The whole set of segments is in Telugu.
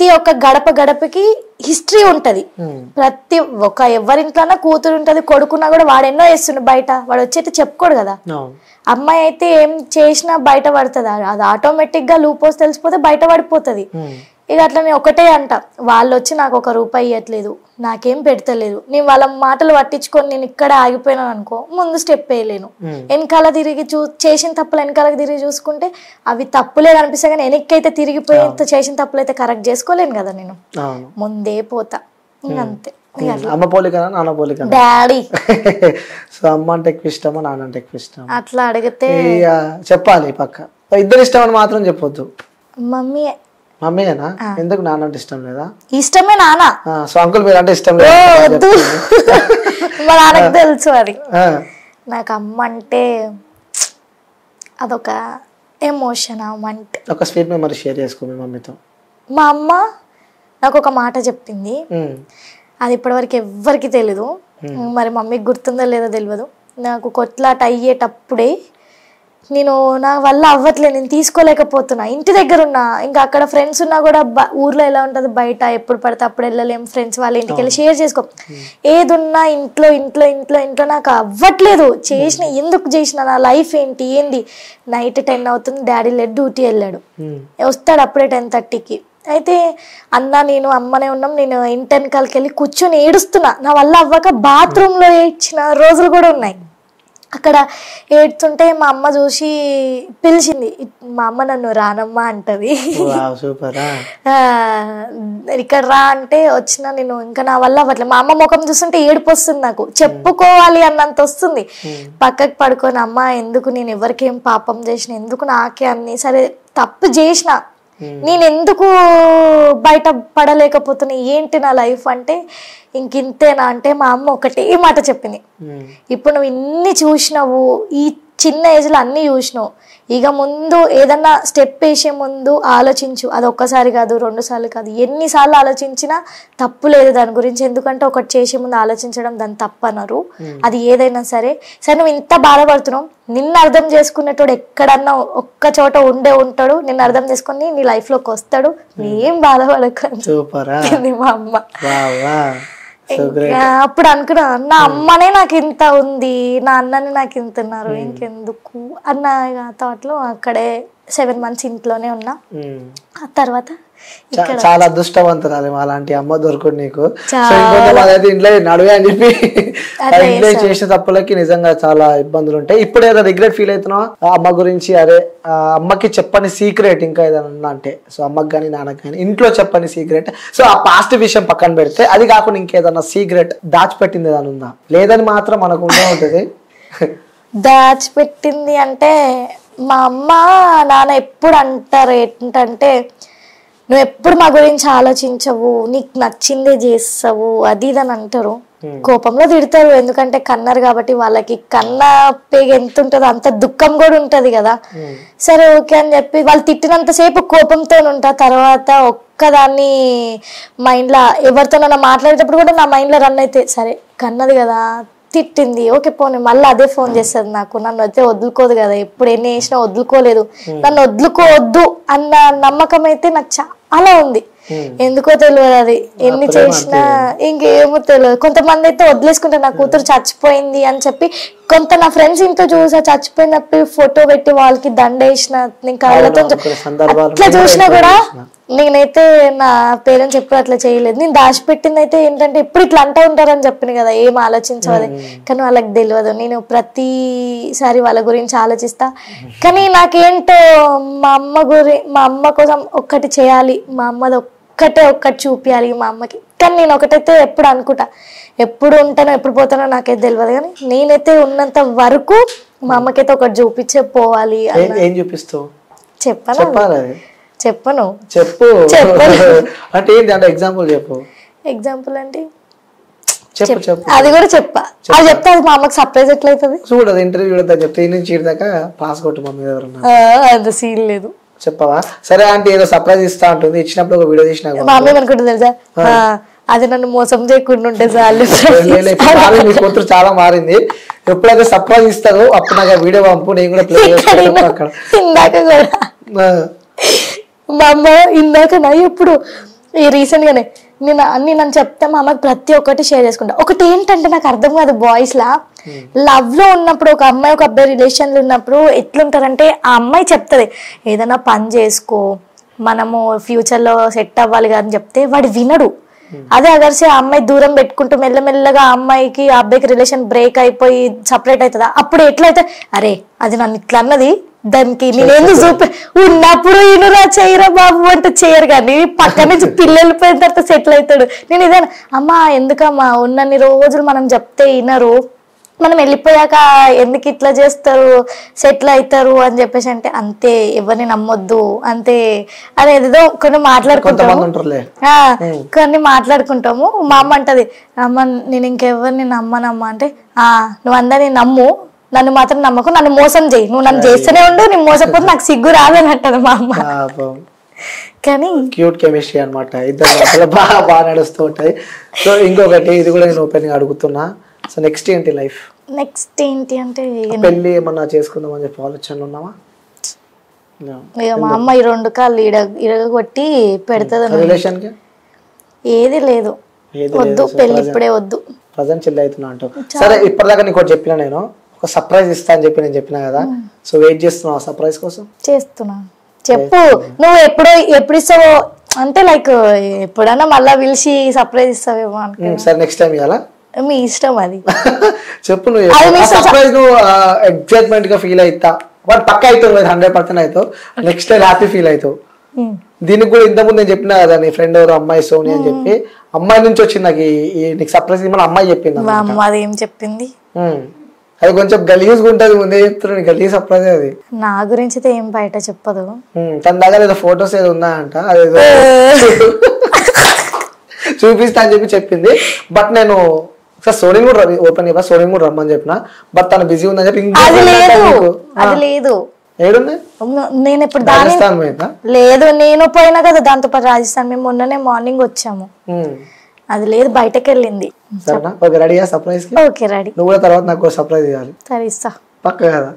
ప్రతి ఒక్క గడప గడపకి హిస్టరీ ఉంటది. ప్రతి ఒక్క ఎవరింట్లోనా కూతురు ఉంటది, కొడుకున్నా కూడా వాడు ఎన్నో చేస్తుండు బయట, వాడు వచ్చి చెప్పుకోడు కదా. అమ్మాయి అయితే ఏం చేసినా బయట పడుతుంది, అది ఆటోమేటిక్ గా లూపోస్ తెలిసిపోతే బయట పడిపోతుంది. ఇక అట్లా నేను ఒకటే అంట, వాళ్ళు వచ్చి నాకు ₹1 ఇవ్వట్లేదు, నాకేం పెడతలేదు, నేను వాళ్ళ మాటలు పట్టించుకొని నేను ఇక్కడ ఆగిపోయినాను అనుకో, ముందు స్టెప్ వేయలేను. వెనకాల తిరిగి చేసిన తప్పులు వెనకాలకి తిరిగి చూసుకుంటే అవి తప్పులే కనిపిస్తాయి, కానీ వెనక్కైతే తిరిగిపోయి చేసిన తప్పులు అయితే కరెక్ట్ చేసుకోలేను కదా, నేను ముందే పోతా. అంతే. అమ్మ పోలికనా నాన్న పోలికనా? డాడీ. సో అమ్మ అంటే ఎక్కువ ఇష్టమా నాన్న అంటే ఎక్కువ ఇష్టం? అట్లా అడిగితే చెప్పాలి పక్క. ఇద్దరు ఇష్టం అని మాత్రం చెప్పొద్దు. మమ్మీ. మమ్మీనా? ఎందుకు నాన్న అంటే ఇష్టం లేదా? ఇష్టమే నాన్న. సో అంకుల్ మీరు అంటే ఇష్టం లేదు? మా నాన్నకు తెలుసు అది. నాకు అమ్మ అంటే అదొక ఎమోషన్. అంటే ఒక స్వీట్ మెమరీ షేర్ చేసుకో మీ మమ్మీతో. మా అమ్మ నాకు ఒక మాట చెప్పింది, అది ఇప్పటివరకు ఎవ్వరికి తెలీదు, మరి మమ్మీకి గుర్తుందో లేదో తెలియదు. నాకు కొట్లాట అయ్యేటప్పుడే నేను నా వల్ల అవ్వట్లేదు, నేను తీసుకోలేకపోతున్నా, ఇంటి దగ్గర ఉన్నా, ఇంకా అక్కడ ఫ్రెండ్స్ ఉన్నా కూడా ఊర్లో ఎలా ఉంటుంది బయట ఎప్పుడు పడితే అప్పుడు వెళ్ళలేం, ఫ్రెండ్స్ వాళ్ళ ఇంటికి వెళ్ళి షేర్ చేసుకో, ఏదున్నా ఇంట్లో ఇంట్లో ఇంట్లో ఇంట్లో నాకు అవ్వట్లేదు. ఎందుకు చేసిన, నా లైఫ్ ఏంది. నైట్ 10 అవుతుంది, డాడీ డ్యూటీ వెళ్ళాడు, వస్తాడు అప్పుడే 10:30కి. అయితే అన్న నేను అమ్మనే ఉన్నాం, నేను ఇంటి వెనకాలకి వెళ్ళి కూర్చొని ఏడుస్తున్నా, నా వల్ల అవ్వక బాత్రూంలో ఏడ్చిన రోజులు కూడా ఉన్నాయి. అక్కడ ఏడుతుంటే మా అమ్మ చూసి పిలిచింది, మా అమ్మ నన్ను రానమ్మా అంటది, ఇక్కడ రా అంటే వచ్చిన. నేను ఇంకా నా వల్ల అవ్వట్లేదు, మా అమ్మ ముఖం చూస్తుంటే ఏడుపు వస్తుంది, నాకు చెప్పుకోవాలి అన్నంత వస్తుంది. పక్కకి పడుకొని, అమ్మ ఎందుకు, నేను ఎవరికేం పాపం చేసిన, ఎందుకు నాకే అన్ని, సరే తప్పు చేసిన, నేను ఎందుకు బయట పడలేకపోతున్నా, ఏంటి నా లైఫ్ అంటే ఇంకింతేనా అంటే మా అమ్మ ఒకటే మాట చెప్పింది, ఇప్పుడు నువ్వు ఇన్ని చూసినావు, ఈ చిన్న ఏజ్లో అన్ని చూసినావు, ఇక ముందు ఏదన్నా స్టెప్ వేసే ముందు ఆలోచించు, అది ఒక్కసారి కాదు 2 సార్లు కాదు, ఎన్నిసార్లు ఆలోచించినా తప్పు లేదు దాని గురించి, ఎందుకంటే ఒకటి చేసే ముందు ఆలోచించడం దాన్ని తప్పనరు, అది ఏదైనా సరే. సరే నువ్వు ఇంత బాధపడుతున్నావు, నిన్ను అర్థం చేసుకునేటోడు ఎక్కడన్నా ఒక్క చోట ఉంటాడు, నిన్ను అర్థం చేసుకుని నీ లైఫ్ లోకి వస్తాడు, ఏం బాధపడకండి మా అమ్మ. అప్పుడు అనుకున్నా, నా అమ్మనే నాకు ఇంత ఉంది, నా అన్నని నాకు ఇంత ఉన్నారు, ఇంకెందుకు అన్న థాట్ లో అక్కడే 7 months ఇంట్లోనే ఉన్నా. ఆ తర్వాత చాలా అదృష్టవంతురాలు అలాంటి అమ్మ దొరకదు నీకు. ఇంట్లో నడువే అని చెప్పి ఇంట్లో చేసిన తప్పులకి నిజంగా చాలా ఇబ్బందులు ఉంటాయి. ఇప్పుడు ఏదో రిగ్రెట్ ఫీల్ అవుతున్నావు అమ్మ గురించి? అరే అమ్మకి చెప్పని సీక్రెట్ ఇంకా ఏదైనా అంటే, సో అమ్మకి కానీ నాన్నకి కానీ ఇంట్లో చెప్పని సీక్రెట్, సో ఆ పాస్ట్ విషయం పక్కన పెడితే అది కాకుండా ఇంకేదన్నా సీక్రెట్ దాచిపెట్టింది ఏదైనా ఉందా? లేదని మాత్రం మనకు ఉండే ఉంటుంది. దాచిపెట్టింది అంటే మా అమ్మ నాన్న ఎప్పుడు అంటారు ఏంటంటే, నువ్వు ఎప్పుడు మా గురించి ఆలోచించవు, నీకు నచ్చిందే చేస్తావు, అది ఇదని అంటారు. కోపంలో తిడతారు, ఎందుకంటే కన్నారు కాబట్టి వాళ్ళకి కన్న పేగ ఎంత ఉంటుందో అంత దుఃఖం కూడా ఉంటది కదా. సరే ఓకే అని చెప్పి వాళ్ళు తిట్టినంతసేపు కోపంతో ఉంటా, తర్వాత ఒక్కదాన్ని మైండ్ లో ఎవరితోనన్నా మాట్లాడేటప్పుడు కూడా నా మైండ్ లో రన్ అయితే, సరే కన్నది కదా, తిట్టింది, ఓకే పోనీ, మళ్ళీ అదే ఫోన్ చేస్తుంది నాకు, నన్ను అయితే వదులుకోదు కదా, ఎప్పుడు ఎన్ని చేసినా వదులుకోలేదు, నన్ను వదులుకోవద్దు అన్న నమ్మకం అయితే నాకు చాలా ఉంది. ఎందుకో తెలియదు, అది ఎన్ని చేసినా ఇంకేమో తెలియదు. కొంతమంది అయితే వదిలేసుకుంటారు, నా కూతురు చచ్చిపోయింది అని చెప్పి. కొంత నా ఫ్రెండ్స్ ఇంట్లో చూసా, చచ్చిపోయినప్పుడు ఫోటో పెట్టి వాళ్ళకి దండేసిన, నేను కళ్ళతో అట్లా చూసినా కూడా నేనైతే నా పేరెంట్స్ ఎప్పుడు అట్లా చేయలేదు. నేను దాచిపెట్టింది అయితే ఏంటంటే, ఎప్పుడు ఇట్లా అంటూ ఉంటారని చెప్పిన కదా, ఏం ఆలోచించవది, కానీ వాళ్ళకి తెలియదు. నేను ప్రతిసారి వాళ్ళ గురించి ఆలోచిస్తా, కానీ నాకేంటో మా అమ్మ కోసం ఒక్కటి చేయాలి, మా అమ్మది ఒక్కటి చూపించాలి మా అమ్మకి. కానీ నేను ఒకటైతే ఎప్పుడు అనుకుంటా, ఎప్పుడు ఉంటానో ఎప్పుడు పోతానో నాకైతే తెలియదు, కానీ నేనైతే ఉన్నంత వరకు మా అమ్మకైతే ఒకటి చూపించే పోవాలి. ఏం చూపిస్తావు? చెప్పను అంటే ఏంటి అంటే ఎగ్జాంపుల్ చెప్పు. ఎగ్జాంపుల్ అంటే అది కూడా చెప్పా, అది చెప్తే అది మా అమ్మకి సర్ప్రైజ్ ఎట్లయితుంది చూడదు. ఇంటర్వ్యూ చెప్తే నుంచి దాకా పాస్ కొట్టు మమ్మీ ఎవరన్నా, అంత సీన్ లేదు. చెప్పవా? సరే అంటే ఏదో సర్ప్రైజ్ ఇస్తా ఉంటుంది, ఇచ్చినప్పుడు ఒక వీడియో తీసినా మా అమ్మ అనుకుంటుంది తెలుసా, అది నన్ను మోసం చేయకుండా ఉంటే చాలు. మీ కూతురు చాలా మారింది, ఎప్పుడైతే సర్ప్రైజ్ ఇస్తారో అప్పుడు నాకు వీడియో పంపు, నేను కూడా ప్లే చేస్తాను. అక్కడ ఇందాక కూడా మా అమ్మ ఇందాక నా ఎప్పుడు ఈ రీసెంట్ గానే నన్ను చెప్తే మా అమ్మకి ప్రతి ఒక్కటి షేర్ చేసుకుంటా. ఒకటి ఏంటంటే నాకు అర్థం కాదు, బాయ్స్ లా లవ్ లో ఉన్నప్పుడు ఒక అమ్మాయి ఒక అబ్బాయి రిలేషన్ లో ఉన్నప్పుడు ఎట్లుంటారంటే ఆ అమ్మాయి చెప్తది ఏదైనా పని చేసుకో మనము ఫ్యూచర్ లో సెట్ అవ్వాలి కదా అని చెప్తే వాడు వినడు. అదే అగర్సే ఆ అమ్మాయి దూరం పెట్టుకుంటూ మెల్లమెల్లగా ఆ అమ్మాయికి ఆ అబ్బాయికి రిలేషన్ బ్రేక్ అయిపోయి సపరేట్ అవుతుందా, అప్పుడు ఎట్లయితే అరే అది నన్ను ఇట్లా అన్నది దానికి నేనేందుకు ఉన్నప్పుడు ఇనురా చేయరా బాబు అంటే చేయరు, కానీ పక్క నుంచి పిల్లలు పోయిన తర్వాత సెటిల్ అవుతాడు. నేను ఇదే అమ్మా ఎందుకమ్మా ఉన్నన్ని రోజులు మనం చెప్తే వినరు, మనం వెళ్ళిపోయాక ఎందుకు ఇట్లా చేస్తారు సెటిల్ అవుతారు అని చెప్పేసి అంటే అంతే ఎవరిని నమ్మొద్దు అంతే అనేదో కొన్ని మాట్లాడుకుంటాము. మా అమ్మ అంటది అమ్మ నేను ఇంకెవరిని నమ్మనమ్మా అంటే నువ్వు అందరినీ నమ్ము నన్ను మాత్రం నమ్మకు, నన్ను మోసం చేయి, నువ్వు నన్ను చేస్తూనే ఉండు, నేను మోసపోతే నాకు సిగ్గు రాదని అంటది మా అమ్మ. కానీ క్యూట్ కెమిస్ట్రీ అనమాట, ఇద్దరు బాగా నడుస్తూ ఉంటది. సో ఇంకొకటి ఇది కూడా నేను ఓపెన్ గా అడుగుతున్నా, సో నెక్స్ట్ ఏంటి లైఫ్? నెక్స్ట్ ఏంటి అంటే పెళ్లి ఏమన్నా చేసుకుందాం అని చెప్పి ఆలోచనలు ఉన్నావా? మా అమ్మ ఈ 2 కాళ్ళు ఇరగొట్టి పెడతది. రిలేషన్ కి ఏది లేదు, వద్దు పెళ్లి ఇప్పుడే వద్దు, ప్రజెంట్ చిల్ అవుతున్నా అంటావు. సరే ఇప్పటిదాకా నీకు చెప్పినా నేను ఒక సర్ప్రైజ్ ఇస్తా అని చెప్పి నేను చెప్పినా కదా, సో వెయిట్ చేస్తున్నావు ఆ సర్ప్రైజ్ కోసం? చేస్తున్నా, చెప్పు నువ్వు ఎప్పుడు ఇస్తావో అంటే లైక్ ఎప్పుడైనా మళ్ళా పిలిచి సర్ప్రైజ్ ఇస్తావేమో అనుకో. సరే నెక్స్ట్ టైం ఇవ్వాలా? మీ ఇష్టం అది, చెప్పు. నువ్వు సర్ప్రైజ్ నువ్వు ఎక్సైట్మెంట్ గా ఫీల్ అవుతా వాడు పక్క అవుతావు 100% అవుతావు, నెక్స్ట్ టైం హ్యాపీ ఫీల్ అవుతావు. దీనికి కూడా ఇంతకుముందు నేను చెప్పినా కదా నీ ఫ్రెండ్ ఎవరు అమ్మాయి సోని అని చెప్పి, అమ్మాయి నుంచి వచ్చింది నాకు నీకు సర్ప్రైజ్ మన అమ్మాయి చెప్పింది. అది ఏం చెప్పింది? అది కొంచెం గలీజ్ ఉంటది, ముందే చెప్తున్నాను గలీజ్ సర్ప్రైజ్ అది. నా గురించి అయితే ఏం బయట చెప్పదు. తన దగ్గర ఏదో ఫొటోస్ ఏదో ఉన్నాయంట, అదేదో చూపిస్తా అని చెప్పి చెప్పింది. బట్ నేను సోనిని కూడా ఓపెన్ చెప్పా, సోనిని కూడా రమ్మని చెప్పిన, బట్ తను బిజీ ఉందని చెప్పి ఏడుంది. నేను ఇప్పుడు లేదు, నేను పోయినా కదా దాంతో పాటు రాజస్థాన్. మేము మొన్ననే మార్నింగ్ వచ్చాము, అది లేదు బయటకు వెళ్ళింది. రెడీయా సర్ప్రైజ్ కి? Okay ready. నువ్వు కూడా తర్వాత నాకు సర్ప్రైజ్ ఇవ్వాలి. సరే ఇస్తా పక్క కదా,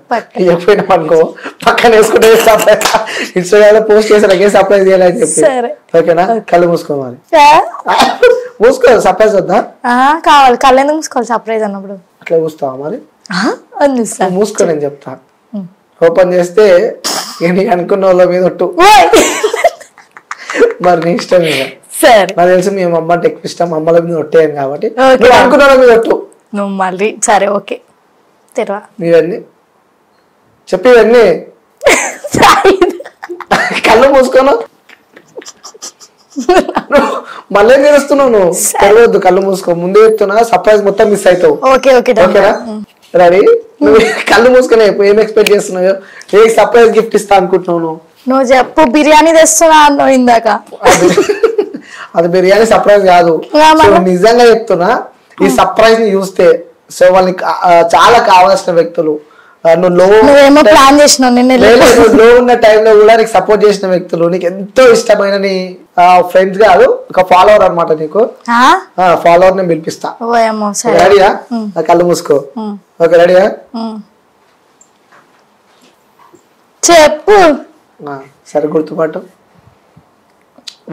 ఎప్పుడైనా అనుకో పక్కన వేసుకుంటే ఇన్స్టాగ్రామ్ లో పోస్ట్ చేసి సర్ప్రైజ్ చేయాలని చెప్పి. ఓకేనా? కళ్ళు మూసుకోవాలి, మూసుకో. సర్ప్రైజ్ వద్దా? కావాలి. కళ్ళు ఎందుకు మూసుకోవాలి సర్ప్రైజ్ అన్నప్పుడు? అట్లా చూస్తావా మరి? మూసుకో, నేను చెప్తా. ఓపెన్ చేస్తే అనుకున్న వాళ్ళ మీద ఒట్టు, మరి నీ ఇష్టం మీద. నాకు తెలుసు మీ అమ్మ అంటే ఎక్కువ ఇష్టం, అమ్మల మీద ఒట్టేయను కాబట్టి అనుకున్న వాళ్ళ మీద ఒట్టు నువ్వు మళ్ళీ. సరే ఓకే, ఇవన్నీ చెప్పి ఇవన్నీ కళ్ళు మూసుకోను, మళ్ళీ నేరుస్తున్నావు నువ్వు. తెలియవద్దు, కళ్ళు మూసుకో. ముందే చెప్తున్నా సర్ప్రైజ్ మొత్తం మిస్ అవుతావు. ఓకేనా? రెడీ? నువ్వు కళ్ళు మూసుకునే ఏం ఎక్స్పెక్ట్ చేస్తున్నావు? ఏ సర్ప్రైజ్ గిఫ్ట్ ఇస్తా అనుకుంటున్నావు? నువ్వు చెప్పు. బిర్యానీ తెస్తున్నా అన్నావు ఇందాక. అది బిర్యానీ సర్ప్రైజ్ కాదు, నిజంగా చెప్తున్నా. ఈ సర్ప్రైజ్ ని చూస్తే సో వాళ్ళకి చాలా కావాల్సిన వ్యక్తులు, నువ్వేమో ప్లాన్ చేసినావు, లో ఉన్న టైంలో కూడా నీకు సపోర్ట్ చేసిన వ్యక్తులు, నీకు ఎంతో ఇష్టమైన నీ ఫ్రెండ్స్ కాదు ఒక ఫాలోవర్ అనమాట. నీకు ఫాలోవర్ నేను పిలిపిస్తా. రెడీయా? కళ్ళు మూసుకో. ఓకే రెడీయా? చెప్పు. సరే గుర్తుపట్టు,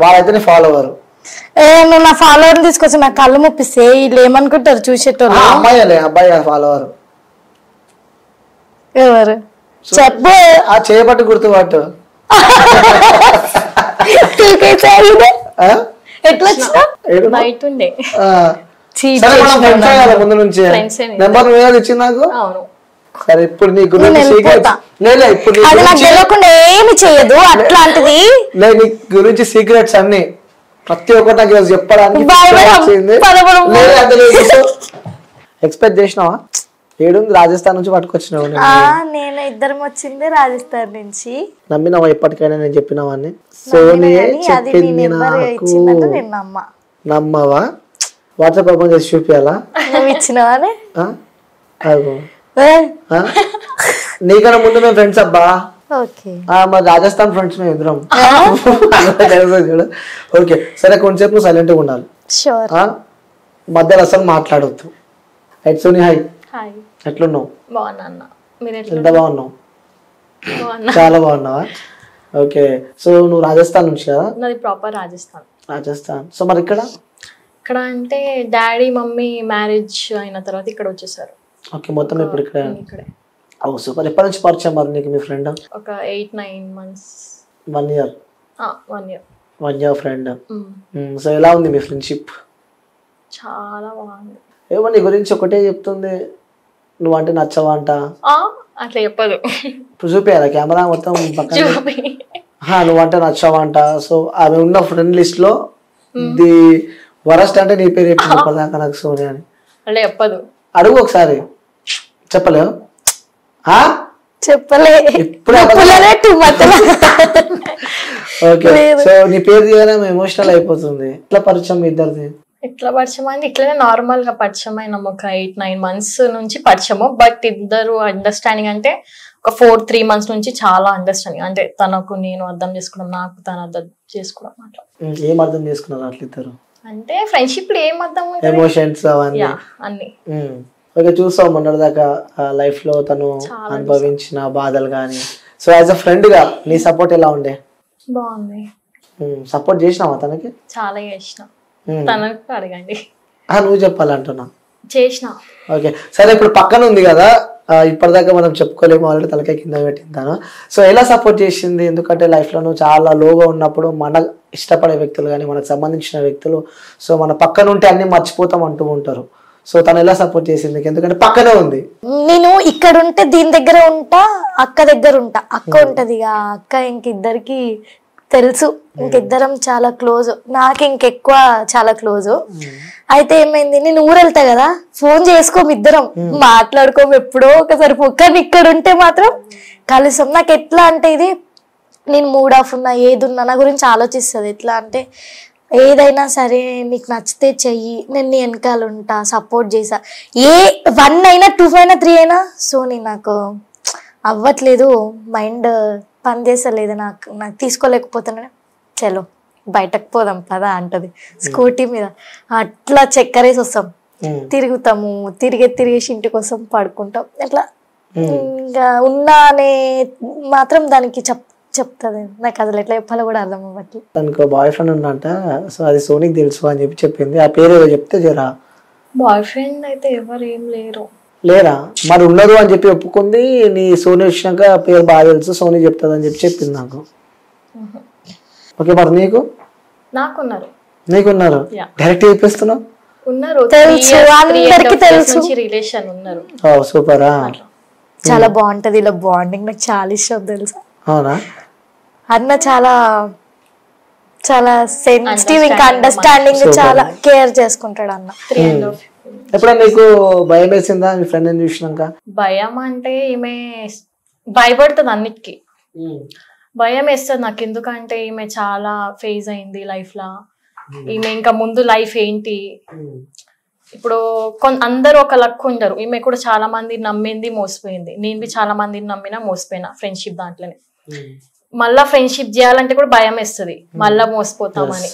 వాళ్ళైతే నీ ఫాలోవర్. నువ్వు నా ఫాలోవర్ తీసుకొచ్చి నా కళ్ళు ముప్పిస్తే వీళ్ళు ఏమనుకుంటారు చూసేటోళ్ళు? అబ్బాయి ఫాలోవర్ ఎవరు చెప్పు. ఆ చేయబట్టి గుర్తుపట్టు. ముందు నుంచి నెంబర్ ఇచ్చింది నాకు. సరే ఇప్పుడు నీ గురించి సీక్రెట్స్ ఏమి చేయదు అట్లాంటిది. లేదు నీ గురించి సీక్రెట్స్ అన్ని ప్రతి ఒక్కటి నాకు ఈరోజు చెప్పడానికి ఎక్స్పెక్ట్ చేసినావా? ఏడుంది రాజస్థాన్ నుంచి పట్టుకొచ్చినావు. నేను ఇద్దరం వచ్చింది రాజస్థాన్ నుంచి. నమ్మినావా ఎప్పటికైనా నేను చెప్పినవాన్ని? సోనియే చెప్పింది నాకు. నమ్మవా? వాట్సాప్ ఓపెన్ చేసి చూపియాలా? నువ్వు ఇచ్చినవానే? నీకన్నా ముందు మేము ఫ్రెండ్స్ అబ్బా. మరి రాజస్థాన్ ఫ్రెండ్స్ మేము ఎదురం. ఓకే సరే, కొంచెంసేపు నువ్వు సైలెంట్ గా ఉండాలి, మధ్యలో అసలు మాట్లాడవద్దు. Right Soni, hi. ఎట్లున్నావు? ఎంత బాగున్నావు? చాలా బాగున్నావా? ఓకే సో నువ్వు రాజస్థాన్ నుంచి కదా? నాది ప్రాపర్ రాజస్థాన్. రాజస్థాన్. సో మరి ఇక్కడ అంటే డాడీ మమ్మీ మ్యారేజ్ అయిన తర్వాత ఇక్కడ వచ్చేసారు. ఓకే, మొత్తం ఇప్పుడు ఇక్కడే. ఓ సూపర్. ఎప్పటి నుంచి పరిచయం మరి నీకు మీ ఫ్రెండ్? ఒక 8-9 months. 1 year. 1 year. 1 year friend. So ఎలా ఉంది మీ ఫ్రెండ్షిప్? చాలా బాగుంది. ఏమో నీ గురించి ఒకటే చెప్తుంది, నువ్వంటే నచ్చవా అంట. అట్లా చెప్పదు. ఇప్పుడు చూపించాలా కెమెరా మొత్తం పక్కన? నువ్వంటే నచ్చవా అంట. సో ఆమె ఉన్న ఫ్రెండ్ లిస్ట్ లో ది వరస్ట్ అంటే నీ పేరు చెప్పింది దాకా నాకు సోనియా అని. అట్లా చెప్పదు. అడుగు ఒకసారి. చెప్పలేవు? చెప్పలే. ఓకే. సో నీ పేరు తీయగానే ఎమోషనల్ అయిపోతుంది. ఎట్లా పరిచయం మీ ఇద్దరిది? ఎట్లా పరిచయం అయింది? ఇట్లనే నార్మల్ గా పరిచయం అయినాం. ఒక 8-9 months నుంచి పరిచయము. బట్ ఇద్దరు అండర్స్టాండింగ్ అంటే ఒక 4-3 months నుంచి చాలా అండర్స్టాండింగ్. అంటే తనకు నేను అర్థం చేసుకోవడం, నాకు తను అర్థం చేసుకోవడం. అట్లా ఏం అర్థం చేసుకున్నారు అట్లా ఇద్దరు? అంటే ఫ్రెండ్షిప్ లో ఏం అర్థం, ఎమోషన్స్ అవన్నీ అన్ని. ఓకే, చూస్తాం మొన్నటిదాకా లైఫ్ లో తను అనుభవించిన బాధలు కానీ. సో యాజ్ అ ఫ్రెండ్ గా నీ సపోర్ట్ ఎలా ఉండే? బాగుంది. సపోర్ట్ చేసినావా తనకి? చాలా చేసిన. తనకు అడగండి. నువ్వు చెప్పాలంటున్నా. చేసిన. ఓకే సరే, ఇప్పుడు పక్కన ఉంది కదా, ఇప్పటిదాకా మనం చెప్పుకోలేము, ఆల్రెడీ తలకాయ కింద పెట్టిందాను. సో ఎలా సపోర్ట్ చేసింది? ఎందుకంటే లైఫ్ లో నువ్వు చాలా లోగా ఉన్నప్పుడు మన ఇష్టపడే వ్యక్తులు కానీ మనకు సంబంధించిన వ్యక్తులు సో మన పక్కన ఉంటే అన్ని మర్చిపోతాం అంటూ ఉంటారు. సో తను ఎలా సపోర్ట్ చేసింది? ఎందుకంటే పక్కనే ఉంది. నేను ఇక్కడ ఉంటే దీని దగ్గర ఉంటా, అక్క దగ్గర ఉంటా. అక్క ఉంటది, అక్క ఇంకిద్దరికి తెలుసు, ఇంకిద్దరం చాలా క్లోజ్. నాకు ఇంకెక్కువ చాలా క్లోజ్. అయితే ఏమైంది, నేను ఊరు వెళ్తా కదా, ఫోన్ చేసుకోము, ఇద్దరం మాట్లాడుకోము, ఎప్పుడో ఒకసారి. కానీ ఇక్కడ ఉంటే మాత్రం కలుస్తాం. నాకు ఎట్లా అంటే ఇది, నేను మూడ్ ఆఫ్ ఉన్నా ఏదున్నా నా గురించి ఆలోచిస్తుంది. ఎట్లా అంటే ఏదైనా సరే నీకు నచ్చితే చెయ్యి, నేను నీ వెనకాల ఉంటా, సపోర్ట్ చేసా. 1 అయినా 2 అయినా 3 అయినా. సో నేను నాకు అవ్వట్లేదు, మైండ్ పని చేస్తలేదు, నాకు తీసుకోలేకపోతున్నా. చలో బయటకు పోదాం పదా అంటది స్కూటీ మీద. అట్లా చక్కరేసి వస్తాం, తిరుగుతాము, తిరిగేసి ఇంటికి వస్తాం, పడుకుంటాం. అట్లా ఇంకా ఉన్నా అనే మాత్రం దానికి చెప్తుంది. నాకు అసలు ఎట్లా చెప్పాలో కూడా అర్థం అవ్వట్లేదు. తనకు బాయ్ ఫ్రెండ్ ఉన్నంట. సో అది సోనీకి తెలుసు అని చెప్పి చెప్పింది. ఆ పేరు ఏదో చెప్తే జరా. బాయ్ ఫ్రెండ్ అయితే ఎవరు ఏం లేరా? మరి ఉన్నారు అని చెప్పి ఒప్పుకుంది. నీ సోనీ వచ్చినాక పేరు బాగా తెలుసు, సోనీ చెప్తుంది అని చెప్పి చెప్పింది నాకు. ఓకే, మరి నీకున్నారు డైరెక్ట్ చెప్పేస్తున్నావు? రిలేషన్ ఉన్నారు. సూపరా, చాలా బాగుంటది ఇలా బాండింగ్. నాకు చాలా ఇష్టం తెలుసా. అవునా? అన్న చాలా చాలా సెన్సిటివ్, ఇంకా అండర్స్టాండింగ్, చాలా కేర్ చేసుకుంటాడు అన్న. ఎప్పుడైనా నీకు భయం వేసిందా మీ ఫ్రెండ్ చూసినాక? భయం అంటే ఈమె భయపడుతుంది అన్నిటికీ. భయం వేస్తుంది నాకు, ఎందుకంటే ఈమె చాలా ఫేజ్ అయింది లైఫ్ లా. ఈమె ఇంకా ముందు లైఫ్ ఏంటి, ఇప్పుడు అందరూ ఒక లక్ ఉండరు. ఈమె కూడా చాలా మంది నమ్మింది, మోసపోయింది. నేను చాలా మందిని నమ్మినా మోసపోయినా ఫ్రెండ్షిప్ దాంట్లోనే. మళ్ళా ఫ్రెండ్షిప్ చేయాలంటే కూడా భయం వేస్తుంది, మళ్ళా మోసపోతామని.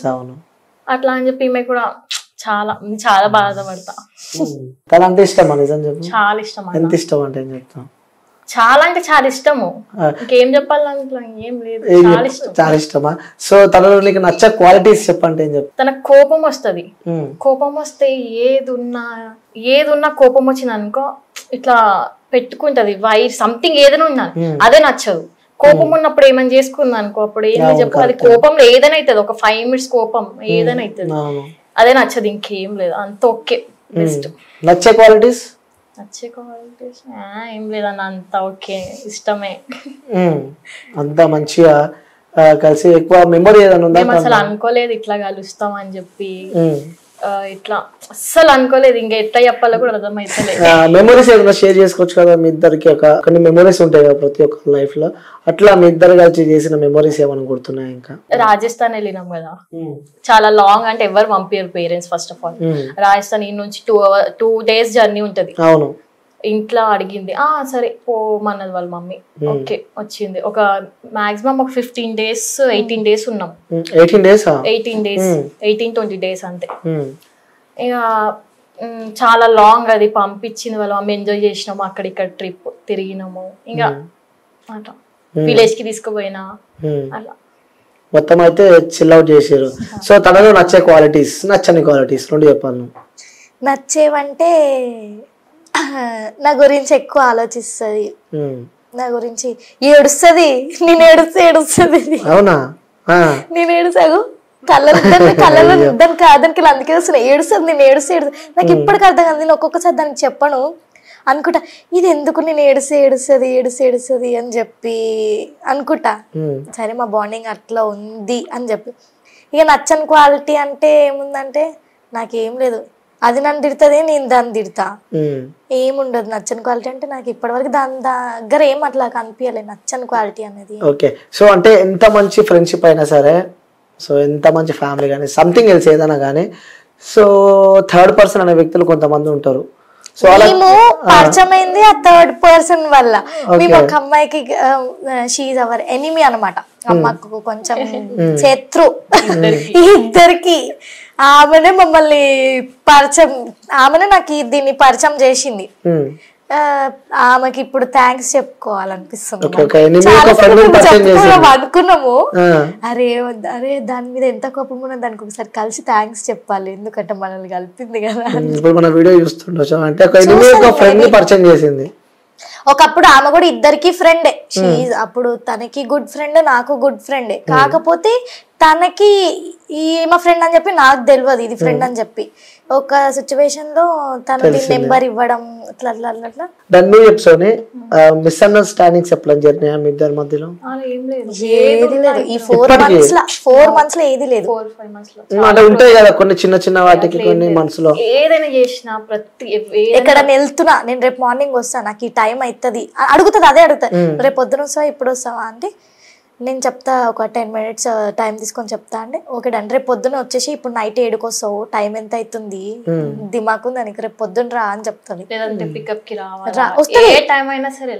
అట్లా అని చెప్పి ఈమె కూడా చాలా చాలా బాధపడతా. చాలా ఇష్టం. ఎంత ఇష్టం అంటే చాలా అంటే చాలా ఇష్టము. ఇంకేం చెప్పాలంటే ఏం లేదు, చాలా ఇష్టం. చాలా ఇష్టమా? సో తనలో నీకు నచ్చే క్వాలిటీస్ చెప్పంటే ఏం చెప్తా? తనకు కోపం వస్తుంది. కోపం వస్తే ఏదున్నా కోపం వచ్చింది అనుకో ఇట్లా పెట్టుకుంటది. సంథింగ్ ఏదైనా ఉన్నా అదే నచ్చదు. కోపం ఉన్నప్పుడు ఏమైనా చేసుకుంది అనుకో, అప్పుడు ఏమి చెప్పు, అది కోపంలో ఏదైనా అవుతుంది. ఒక 5 minutes కోపం ఏదైనా అవుతుంది, అదే నచ్చదు. ఇంకేం లేదు, అంత ఓకే. బెస్ట్. నచ్చే క్వాలిటీస్ ఏం లేదన్న, అంత ఓకే, ఇష్టమే. అంత మంచిగా కలిసి ఎక్కువ మెమరీ ఏదైనా ఉందా? అసలు అనుకోలేదు ఇట్లా కలుస్తాం అని చెప్పి, ఇట్లా అస్సలు అనుకోలేదు. ఇంకా ఎట్లా చెప్పాలో కూడా అర్థమైతలేదు. మెమరీస్ ఏదైనా షేర్ చేసుకోవచ్చు కదా మీ ఇద్దరికి? కొన్ని మెమరీస్ ఉంటాయి కదా ప్రతి ఒక్క లైఫ్ లో, అట్లా మీ ఇద్దరు కలిసి చేసిన మెమరీస్ ఏమైనా గుర్తున్నాయి? ఇంకా రాజస్థాన్ వెళ్ళినాం కదా, చాలా లాంగ్, అంటే ఎవరు పంపారు parents. First of all Rajasthan ఈ నుంచి 2 days జర్నీ ఉంటది. అవును. ఇంట్లో అడిగింది, సరే పోమన్నది వాళ్ళ మమ్మీ. ఓకే, వచ్చింది. ఒక మాక్సిమం ఒక 15 days 18 days ఉన్నాం. 18 days 18-20 days అంతే. ఇక చాలా లాంగ్, అది పంపించింది వాళ్ళ మమ్మీ. ఎంజాయ్ చేసినాము, అక్కడ ఇక్కడ ట్రిప్ తిరిగినాము. ఇంకా అట్లా విలేజ్ కి తీసుకుపోయినా, అట్లా మొత్తం అయితే చిల్ అవుట్ చేసారు. సో తనలో నచ్చే క్వాలిటీస్, నచ్చని క్వాలిటీస్ రెండు చెప్పాలి నువ్వు. నచ్చేవంటే నా గురించి ఎక్కువ ఆలోచిస్తుంది, నా గురించి ఏడుస్తుంది, నేను ఏడుస్తుంది. అవునా? నేను ఏడుసాగు కళ్ళలో దానికి అందుకే వస్తున్నాయి, ఏడుస్తుంది, నేను ఏడుస్తుంది. నాకు ఇప్పటికి అర్థం కాదు, నేను ఒక్కొక్కసారి దానికి చెప్పను అనుకుంటా, ఇది ఎందుకు నేను ఏడుస్తుంది అని చెప్పి అనుకుంటా. సరే మా బాండింగ్ అట్లా ఉంది అని చెప్పి. ఇక నచ్చని క్వాలిటీ అంటే ఏముందంటే నాకేం లేదు, అది నన్ను తిడుతుంది, నేను దాన్ని తిడతా, ఏముండదు. నచ్చని క్వాలిటీ అంటే నాకు ఇప్పటివరకు దాని దగ్గర ఏం అట్లా కనిపించలేదు నచ్చని క్వాలిటీ అనేది. ఓకే. సో అంటే ఎంత మంచి ఫ్రెండ్షిప్ అయినా సరే, సో ఎంత మంచి ఫ్యామిలీ కానీ సంథింగ్ ఎల్స్ ఏదైనా కానీ, సో థర్డ్ పర్సన్ అనే వ్యక్తులు కొంతమంది ఉంటారు. సో మేము పరిచయం అయింది ఆ థర్డ్ పర్సన్ వల్ల. మేము ఒక అమ్మాయికి షీఈ్ అవర్ ఎనిమీ అనమాట, అమ్మకు కొంచెం శత్రు ఇద్దరికి. ఆమెనే మమ్మల్ని పరిచయం, ఆమెనే నాకు దీన్ని పరిచయం చేసింది. ఆమెకి ఇప్పుడు థ్యాంక్స్ చెప్పుకోవాలనిపిస్తుంది. అనుకున్నాము, అరే దాని మీద ఎంత కోపం ఉన్నా దానికి ఒకసారి కలిసి థ్యాంక్స్ చెప్పాలి, ఎందుకంటే మనల్ని కలిపింది కదా. ఇప్పుడు మన వీడియో చూస్తుండొచ్చు అంటే పరిచయం చేసింది. ఒకప్పుడు ఆమె కూడా ఇద్దరికి ఫ్రెండే, అప్పుడు తనకి గుడ్ ఫ్రెండ్, నాకు గుడ్ ఫ్రెండే. కాకపోతే తనకి ఈమె ఫ్రెండ్ అని చెప్పి నాకు తెలియదు ఇది ఫ్రెండ్ అని చెప్పి. ఒక సిచ్యువేషన్ లో తన నెంబర్ ఇవ్వడం అట్లా అట్లా అట్లా అట్లా దాన్ని చెప్తానే మిస్అండర్స్టాండింగ్స్ ఎప్పుడైనా జరిగినాయా మీ ఇద్దరి మధ్యలో? ఏది లేదు, ఈ 4 months లో ఏది లేదు. అంటే ఉంటాయి కదా కొన్ని చిన్న చిన్న వాటికి కొన్ని మనసులో ఏదైనా చేసినా ప్రతి ఎక్కడ వెళ్తున్నా, నేను రేపు మార్నింగ్ వస్తా, నాకు ఈ టైం అవుతుంది అడుగుతుంది, అదే అడుగుతా, రేపు పొద్దున వస్తావా ఇప్పుడు వస్తావా అంటే నేను చెప్తా, ఒక 10 minutes టైం తీసుకొని చెప్తా అంటే ఓకే డన్. రేపు పొద్దున వచ్చేసి ఇప్పుడు నైట్ 7కి వస్తావు, టైం ఎంత అవుతుంది, దిమాకు దానికి రేపు పొద్దున రా అని చెప్తాను. లేదంటే పికప్ కి రావాలి, ఏ టైం అయినా సరే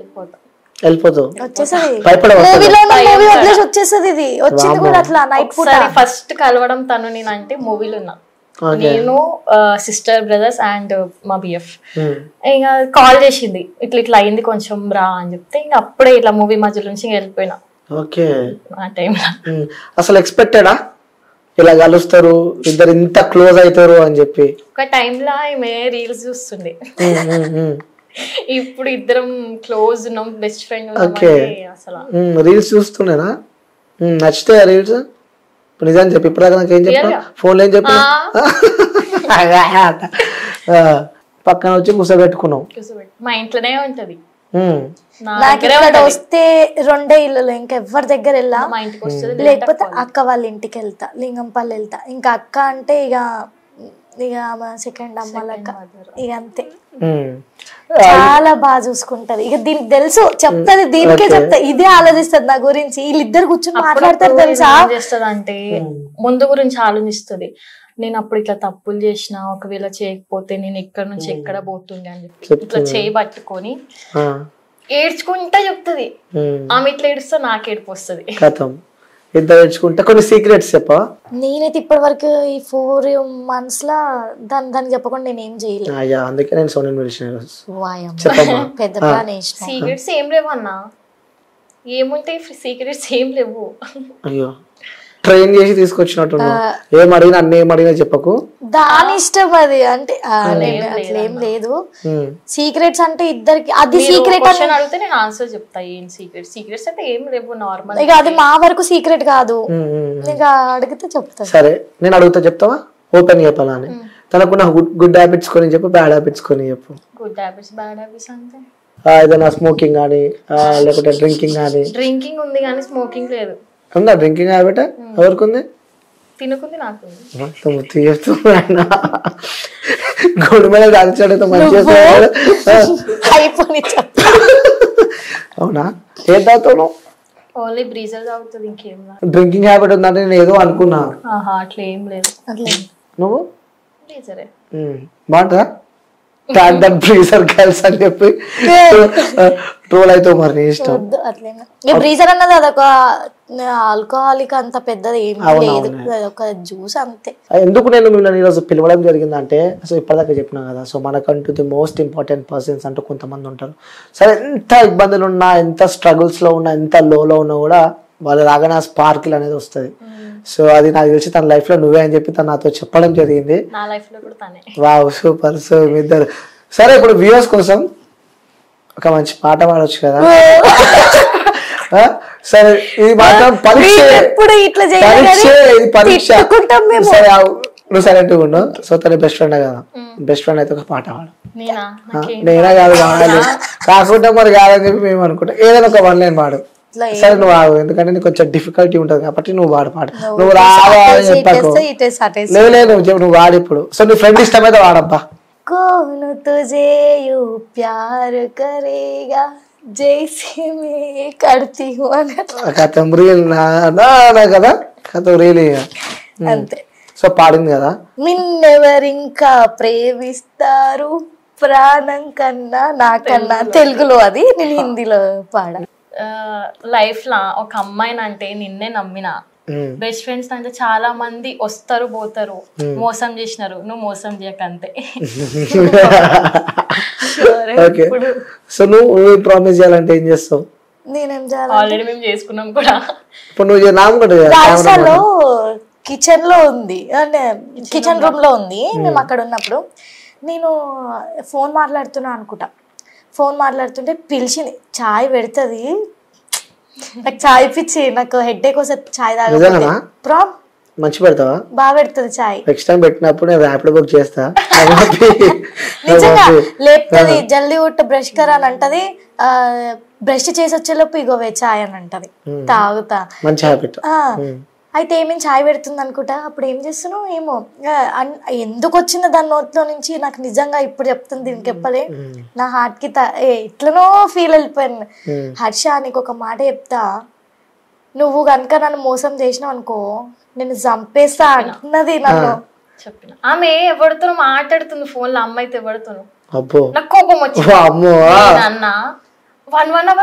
వెళ్ళిపోతావు, వచ్చేసది మూవీ వదిలేసి వచ్చేసది. ఇది వచ్చింది కూడా అట్లా నైట్ పూట. ఫస్ట్ కలవడం తను నేను అంటే మూవీలో ఉన్నా, నేను సిస్టర్ బ్రదర్స్ అండ్ మా బిఎఫ్. ఇంకా కాల్ చేసింది, ఇట్లా ఇట్లా అయింది కొంచెం రా అని చెప్తే ఇంకా అప్పుడే ఇట్లా మూవీ మధ్యలో నుంచి వెళ్ళిపోయినా. ఓకే. ఆ టైంలో అసలు ఎక్స్పెక్టెడా ఇలా కలుస్తారు ఇద్దరు ఇంత క్లోజ్ అవుతారు అని చెప్పి? ఒక టైంలో ఆమె రీల్స్ చూస్తుండే, ఇప్పుడు ఇద్దరం క్లోజ్ ఉన్నాం, బెస్ట్ ఫ్రెండ్ అసలు. రీల్స్ చూస్తుండేనా? నచ్చితే రీల్స్ నిజాన్ని చెప్పి ఇప్పుడు నాకు ఏం చెప్పా, ఫోన్లో ఏం చెప్పా, పక్కన వచ్చి కూర్చోబెట్టుకున్నాం. మా ఇంట్లోనే ఉంటది, నాకు ఇక్కడ వస్తే 2 ఇల్లులు, ఇంకెవ్వరి దగ్గర వెళ్ళా. లేకపోతే అక్క వాళ్ళ ఇంటికి వెళ్తా, లింగంపల్లి వెళ్తా. ఇంకా అక్క అంటే ఇక సెకండ్ అమ్మ లెక్క, ఇక అంతే. చాలా బాగా చూసుకుంటది, ఇక దీనికి తెలుసు, చెప్తాది, దీనికే చెప్తా, ఇదే ఆలోచిస్తుంది నా గురించి. వీళ్ళిద్దరు కూర్చొని మాట్లాడతారు తెలుసా. అంటే ముందు గురించి ఆలోచిస్తుంది, నేను అప్పుడు ఇట్లా తప్పులు చేసిన, ఒకవేళ చేయకపోతే నేను ఇక్కడ నుంచి ఎక్కడ పోతుండే అని చెప్పి ఇట్లా చేయి పట్టుకొని ఏడ్చుకుంటా చెప్తుంది. ఆమె ఇట్లా ఏడుస్తా నాకు ఏడుపు వస్తుంది. ఇద్దరు ఏడ్చుకుంటా. కొన్ని సీక్రెట్స్ చెప్పా. నేనైతే ఇప్పటి వరకు ఈ 4 months లా దానికి చెప్పకుండా నేను ఏం చేయలేదు. అందుకే నేను సోనియా పెద్ద ప్లాన్. సీక్రెట్స్ ఏం లేవు అన్న, ఏముంటాయి సీక్రెట్స్ ఏం లేవు. అయ్యో ట్రైన్ చేసి తీసుకొచ్చినట్టు, ఏం అడిగినా అన్ని ఏం అడిగినా చెప్పకు, దాని ఇష్టం అది. అంటే అట్లేం లేదు, సీక్రెట్స్ అంటే ఇద్దరికి అది సీక్రెట్ అని అడిగితే నేను ఆన్సర్ చెప్తా. ఏం సీక్రెట్స్ అంటే ఏం లేవు, నార్మల్. ఇక అది మా వరకు సీక్రెట్ కాదు, ఇక అడిగితే చెప్తా. సరే నేను అడుగుతా, చెప్తావా? ఓపెన్ చెప్పాలా అని. తనకున్న గుడ్ హ్యాబిట్స్ కొని చెప్పు, బ్యాడ్ హ్యాబిట్స్ కొని చెప్పు. గుడ్ హ్యాబిట్స్ బ్యాడ్ హ్యాబిట్స్ అంటే ఏదైనా స్మోకింగ్ కానీ లేకపోతే డ్రింకింగ్ కానీ. డ్రింకింగ్ ఉంది కానీ స్మోకింగ్ లేదు. ఉందా డ్రింకింగ్ హ్యాబిట్? ఎవరికి ఉంది? తినకుంది నాకు. గోడు మీద దాల్చాడు మంచిగా. అవునా? ఏం తాగుతావు? ఓన్లీ బ్రీజర్ తాగుతుంది, ఇంకేం. డ్రింకింగ్ హ్యాబిట్ ఉందంటే నేను ఏదో అనుకున్నా. అట్లా ఏం లేదు. నువ్వు? బ్రీజరే. బాగుంటుందా? బ్రీజర్ గర్ల్స్ అని చెప్పి ట్రోల్ అయితే మరి నీ ఇష్టం. బ్రీజర్ అన్నది అదొక ఆల్కహాలిక్, అంత పెద్దది ఏం లేదు, ఒక జ్యూస్ అంతే. ఎందుకు నేను మిమ్మల్ని ఈరోజు పిలవడం జరిగిందంటే, సో ఇప్పటిదాకా చెప్పినా కదా, సో మనకంటూ ది మోస్ట్ ఇంపార్టెంట్ పర్సన్స్ అంటూ కొంతమంది ఉంటారు. సరే ఎంత ఇబ్బందులు ఉన్నా, ఎంత స్ట్రగుల్స్ లో ఉన్నా, ఎంత లోలో ఉన్నా కూడా వాళ్ళు రాగానే ఆ స్పార్కిల్ అనేది వస్తుంది. సో అది నాకు తెలిసి తన లైఫ్ లో నువ్వే అని చెప్పి తను నాతో చెప్పడం జరిగింది. నా లైఫ్ లో కూడా తనే. Wow super. సో మీ ఇద్దరు సరే ఇప్పుడు వ్యూవర్స్ కోసం ఒక మంచి పాట పాడొచ్చు కదా. సరే ఇది మాత్రం పరీక్ష, పరీక్ష. సరే నువ్వు సైలెంట్గా ఉండు. సో తన బెస్ట్ ఫ్రెండ్ కదా, బెస్ట్ ఫ్రెండ్ అయితే ఒక పాట పాడు. నేనా కాదు కావాలి కాకుండా మరి కాదని చెప్పి మేము అనుకుంటాం. ఏదైనా ఒక 1 లైన్ పాడు. సరే నువ్వు ఆగు, ఎందుకంటే నీకు కొంచెం డిఫికల్టీ ఉంటుంది కాబట్టి నువ్వు పాడు. నువ్వు రావా అని చెప్పాకు. లేదు నువ్వు వాడు ఇప్పుడు. సో నీ ఫ్రెండ్ ఇష్టమైతే వాడబ్బా. कौन तुझे यू प्यार करेगा जैसे मैं करती हूँ కథం రీల్ కదా, కథం రీల్ అంతే. సో పాడింది కదా. నిన్నెవరింకా ప్రేమిస్తారు ప్రాణం కన్నా నాకన్నా, తెలుగులో అది, నేను హిందీలో పాడ. లైఫ్ లా ఒక అమ్మాయిని అంటే నిన్నే నమ్మిన. బెస్ట్ ఫ్రెండ్స్ అంటే చాలా మంది వస్తారు పోతారు, మోసం చేసినారు, నువ్వు మోసం చేయకంతే. సో నువ్వు ప్రామిస్ చేయాలంటే ఏం చేస్తావు? నేనేం చేయాలి? ఆల్రెడీ మేము చేసుకున్నాం కూడా. ఇప్పుడు నువ్వు రాజస్థాన్లో కిచెన్ లో ఉంది, అంటే కిచెన్ రూమ్ లో ఉంది. మేము అక్కడ ఉన్నప్పుడు నేను ఫోన్ మాట్లాడుతున్నా అనుకుంటా. ఫోన్ మాట్లాడుతుంటే పిలిచింది, చాయ్ పెడుతుంది. నాకు చాయ్ పిచ్చి, నాకు హెడ్ఏక్ వస్తే చాయ్ తాగ. మంచి పెడతావా? బాగా పెడుతుంది చాయ్. నెక్స్ట్ టైం పెట్టినప్పుడు నేను ర్యాపిడో బుక్ చేస్తా. నిజంగా లేపుతుంది, జల్దీ ఉట్ట బ్రష్ కరా అని అంటది. బ్రష్ చేసి వచ్చేలోపు ఇగోవే చాయ్ అని అంటది, తాగుతా. మంచి హ్యాబిట్. అయితే ఏమేమి చాయ్ పెడుతుంది అనుకుంటా. అప్పుడు ఏం చేస్తున్నావు ఏమో, ఎందుకు వచ్చిందో దాని నోట్లో నుంచి నాకు నిజంగా ఇప్పుడు చెప్తుంది, దీనికి చెప్పలే. నా హార్ట్ కి ఎట్లనో ఫీల్ వెళ్ళిపోయాను. హర్ష నీకు ఒక మాట చెప్తా, నువ్వు కనుక నన్ను మోసం చేసినావు అనుకో నేను చంపేస్తా అంటున్నది నన్ను. చెప్పిన ఆమె ఎవరితో మాట్లాడుతుంది ఫోన్ లో, అమ్మాయితో ఎవరితోను. అబ్బో నాకు కోపం వచ్చింది. అమ్మో అన్న 1 hour